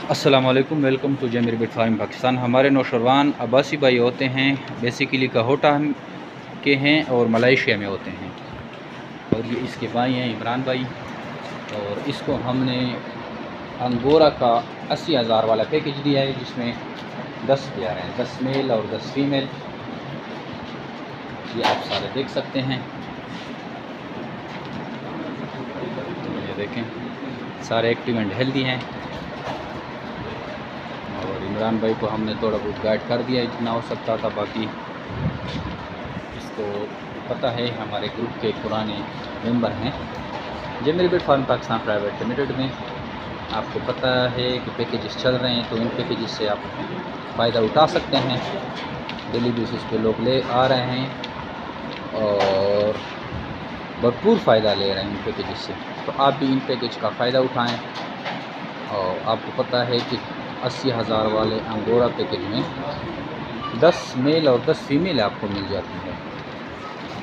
अस्सलाम वालेकुम, welcome to Zameer bit farm Pakistan. हमारे नौशरवान अब्बासी भाई होते हैं, बेसिकली कहोटा के हैं और मलेशिया में होते हैं। और ये इसके भाई हैं इमरान भाई। और इसको हमने अंगोरा का 80,000 वाला पैकेज दिया है, जिसमें 10 पेयर हैं, 10 मेल और 10 फीमेल। ये आप सारे देख सकते हैं। ये देखें, सारे एक्टिव एंड हेल्दी हैं। और इमरान भाई को हमने थोड़ा बहुत गाइड कर दिया जितना हो सकता था। बाकी इसको पता है, हमारे ग्रुप के पुराने मेंबर हैं Zameer bit farm Pakistan private limited में। आपको पता है कि पैकेजेस चल रहे हैं, तो इन पैकेजेस से आप फ़ायदा उठा सकते हैं। डेली बेसिस पे लोग ले आ रहे हैं और भरपूर फ़ायदा ले रहे हैं इन पैकेजेस से। तो आप भी इन पैकेज का फ़ायदा उठाएं। और आपको पता है कि 80,000 वाले अंगोरा पैकेज में 10 मेल और 10 फीमेल आपको मिल जाती है।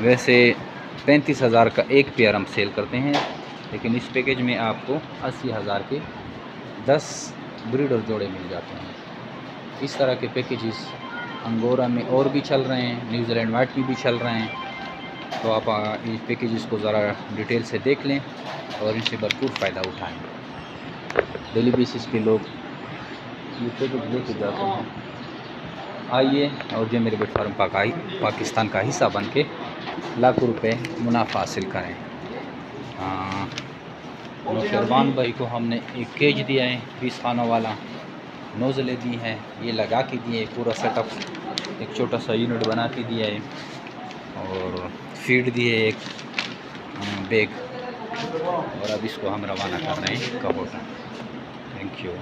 वैसे 35,000 का एक पेयर हम सेल करते हैं, लेकिन इस पैकेज में आपको 80,000 के 10 ब्रीडर जोड़े मिल जाते हैं। इस तरह के पैकेजेस अंगोरा में और भी चल रहे हैं, न्यूजीलैंड वाइट में भी चल रहे हैं। तो आप इस पैकेजेस को ज़रा डिटेल से देख लें और इनसे भरपूर फ़ायदा उठाएँ। डेली बेसिस पे लोग ये पैकेज लेके जाते हैं। आइए और जो मेरे बिट फार्म पाकिस्तान का हिस्सा बन के लाखों रुपए मुनाफा हासिल करें। नौशरवान भाई को हमने एक केज दिया है 20 खानों वाला, नोज़लें दी हैं, ये लगा के दिए, पूरा सेटअप एक छोटा सा यूनिट बना के दिया है। और फीड दिए एक बैग। और अब इसको हम रवाना कर रहे हैं कहोटा। Thank you.